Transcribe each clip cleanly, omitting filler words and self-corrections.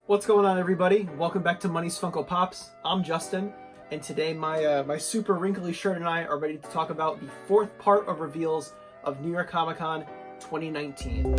What's going on, everybody? Welcome back to Money's Funko Pops. I'm Justin, and today my super wrinkly shirt and I are ready to talk about the fourth part of reveals of New York Comic Con 2019.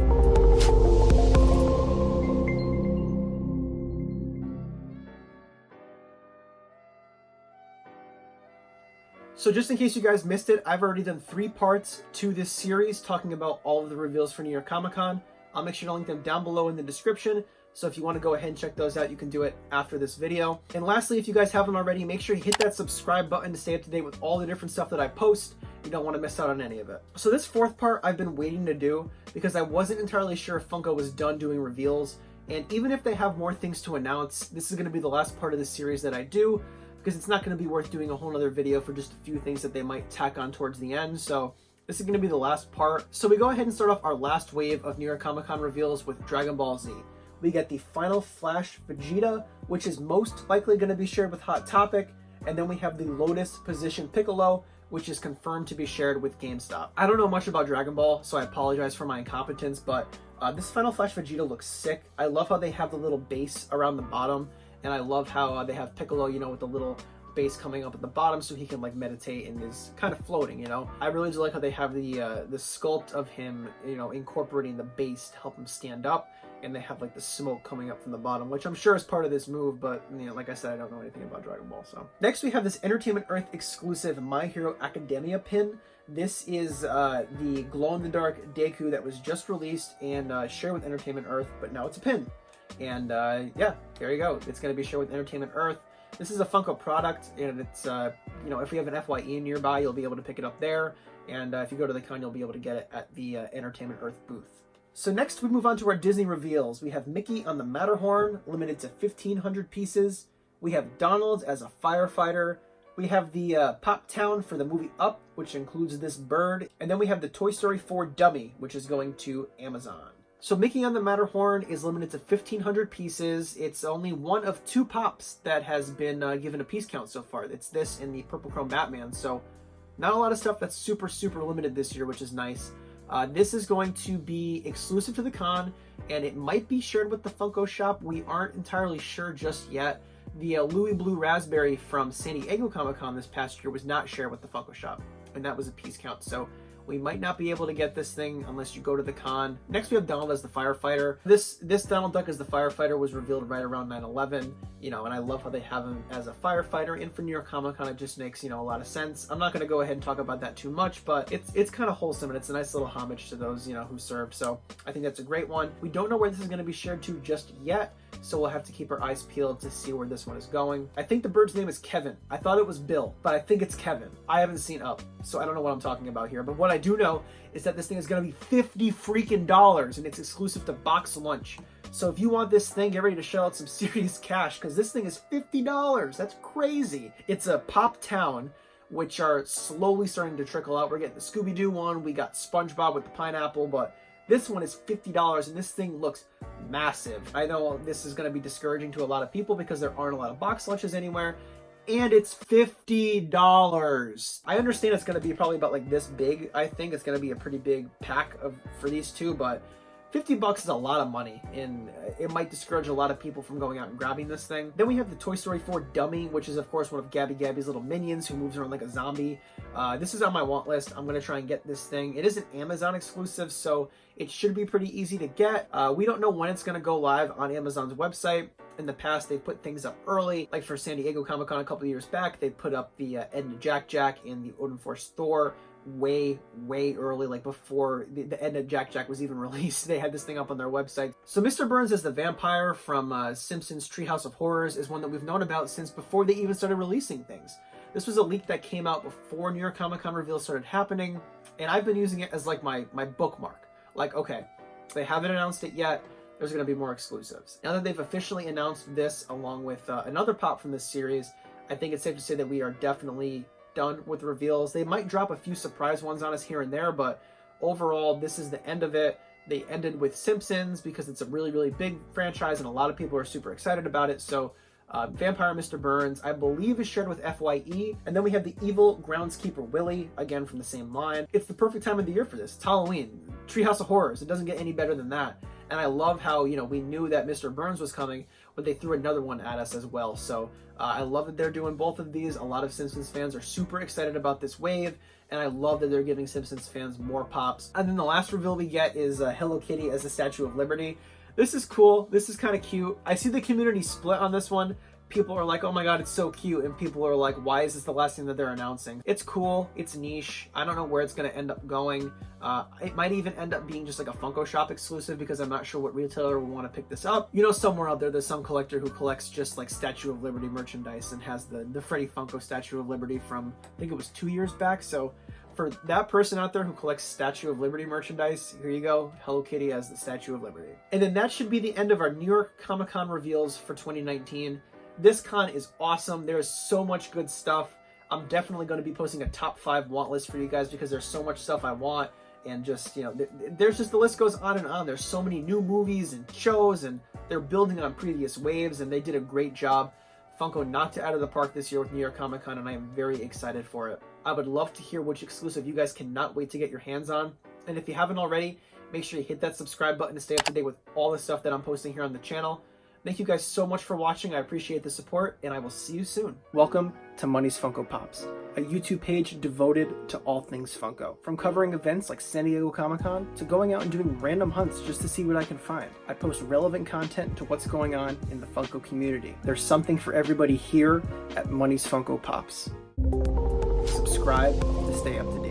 So just in case you guys missed it, I've already done 3 parts to this series talking about all of the reveals for New York Comic Con. I'll make sure to link them down below in the description. So if you want to go ahead and check those out, you can do it after this video. And lastly, if you guys haven't already, make sure you hit that subscribe button to stay up to date with all the different stuff that I post. You don't want to miss out on any of it. So this fourth part I've been waiting to do because I wasn't entirely sure if Funko was done doing reveals. And even if they have more things to announce, this is going to be the last part of the series that I do because it's not going to be worth doing a whole other video for just a few things that they might tack on towards the end. So this is going to be the last part. So we go ahead and start off our last wave of New York Comic Con reveals with Dragon Ball Z. We get the final Flash Vegeta, which is most likely going to be shared with Hot Topic, and then we have the Lotus Position Piccolo, which is confirmed to be shared with GameStop. I don't know much about Dragon Ball, so I apologize for my incompetence, but this final Flash Vegeta looks sick. I love how they have the little base around the bottom, and I love how they have Piccolo, you know, with the little base coming up at the bottom so he can like meditate and is kind of floating, you know. I really do like how they have the sculpt of him, you know, incorporating the base to help him stand up, and they have like the smoke coming up from the bottom, which I'm sure is part of this move, but you know, like I said, I don't know anything about Dragon Ball. So next we have this Entertainment Earth exclusive My Hero Academia pin. This is the glow-in-the-dark Deku that was just released and shared with Entertainment Earth, but now it's a pin. And yeah, there you go. It's going to be shared with Entertainment Earth. This is a Funko product, and it's, you know, if we have an FYE nearby, you'll be able to pick it up there. And if you go to the con, you'll be able to get it at the Entertainment Earth booth. So next we move on to our Disney reveals. We have Mickey on the Matterhorn, limited to 1,500 pieces. We have Donald as a firefighter. We have the Pop Town for the movie Up, which includes this bird. And then we have the Toy Story 4 dummy, which is going to Amazon. So Mickey on the Matterhorn is limited to 1,500 pieces. It's only one of 2 pops that has been given a piece count so far. It's this and the Purple Chrome Batman. So not a lot of stuff that's super limited this year, which is nice. This is going to be exclusive to the con, and it might be shared with the Funko shop. We aren't entirely sure just yet. The Louis Blue Raspberry from San Diego Comic-Con this past year was not shared with the Funko shop, and that was a piece count. So we might not be able to get this thing unless you go to the con. Next, we have Donald as the firefighter. This Donald Duck as the firefighter was revealed right around 9/11, you know, and I love how they have him as a firefighter. And for New York Comic Con, it just makes, you know, a lot of sense. I'm not going to go ahead and talk about that too much, but it's kind of wholesome, and it's a nice little homage to those, you know, who served. So I think that's a great one. We don't know where this is going to be shared to just yet, so we'll have to keep our eyes peeled to see where this one is going. I think the bird's name is Kevin. I thought it was Bill, but I think it's Kevin. I haven't seen Up, so I don't know what I'm talking about here. But what I do know is that this thing is going to be $50 freaking, and it's exclusive to Box Lunch. So if you want this thing, get ready to shell out some serious cash, because this thing is $50. That's crazy. It's a Pop Town, which are slowly starting to trickle out. We're getting the Scooby-Doo one. We got SpongeBob with the pineapple, but this one is $50, and this thing looks massive. I know this is going to be discouraging to a lot of people because there aren't a lot of box lunches anywhere, and it's $50. I understand it's going to be probably about like this big. I think it's going to be a pretty big pack for these two, but $50 is a lot of money, and it might discourage a lot of people from going out and grabbing this thing. Then we have the Toy Story 4 dummy, which is of course one of Gabby's little minions who moves around like a zombie. This is on my want list. I'm going to try and get this thing. It is an Amazon exclusive, so it should be pretty easy to get. We don't know when it's going to go live on Amazon's website. In the past, they put things up early. Like for San Diego Comic-Con a couple of years back, they put up the Edna Jack and the Odin Force Thor way early, like before the Edna Jack was even released. They had this thing up on their website. So Mr. Burns as the vampire from Simpsons Treehouse of Horrors is one that we've known about since before they even started releasing things. This was a leak that came out before New York Comic Con reveals started happening, and I've been using it as like my bookmark. Like, okay, they haven't announced it yet. There's going to be more exclusives. Now that they've officially announced this along with another pop from this series, I think it's safe to say that we are definitely done with reveals. They might drop a few surprise ones on us here and there, but overall, this is the end of it. They ended with Simpsons because it's a really big franchise and a lot of people are super excited about it. So Vampire Mr. Burns, I believe, is shared with FYE. And then we have the evil groundskeeper Willie, again from the same line. It's the perfect time of the year for this. It's Halloween, Treehouse of Horrors. It doesn't get any better than that. And I love how, you know, we knew that Mr. Burns was coming but they threw another one at us as well. So I love that they're doing both of these. A lot of Simpsons fans are super excited about this wave, and I love that they're giving Simpsons fans more pops. And then the last reveal we get is Hello Kitty as the Statue of Liberty. This is cool. This is kind of cute. I see the community split on this one. People are like, oh my god, it's so cute, and people are like, why is this the last thing that they're announcing? It's cool, it's niche, I don't know where it's going to end up going. It might even end up being just like a Funko Shop exclusive, because I'm not sure what retailer will want to pick this up. You know, somewhere out there's some collector who collects just like Statue of Liberty merchandise and has the Freddy Funko Statue of Liberty from, I think it was 2 years back. So for that person out there who collects Statue of Liberty merchandise, here you go, Hello Kitty as the Statue of Liberty. And then that should be the end of our New York Comic Con reveals for 2019. This con is awesome. There is so much good stuff. I'm definitely going to be posting a top 5 want list for you guys, because there's so much stuff I want, and just, you know, there's just, the list goes on and on. There's so many new movies and shows, and they're building on previous waves, and they did a great job. Funko knocked it out of the park this year with New York Comic Con, and I am very excited for it. I would love to hear which exclusive you guys cannot wait to get your hands on. And if you haven't already, make sure you hit that subscribe button to stay up to date with all the stuff that I'm posting here on the channel. Thank you guys so much for watching. I appreciate the support, and I will see you soon. Welcome to Money's Funko Pops, a YouTube page devoted to all things Funko. From covering events like San Diego Comic-Con to going out and doing random hunts just to see what I can find. I post relevant content to what's going on in the Funko community. There's something for everybody here at Money's Funko Pops. Subscribe to stay up to date.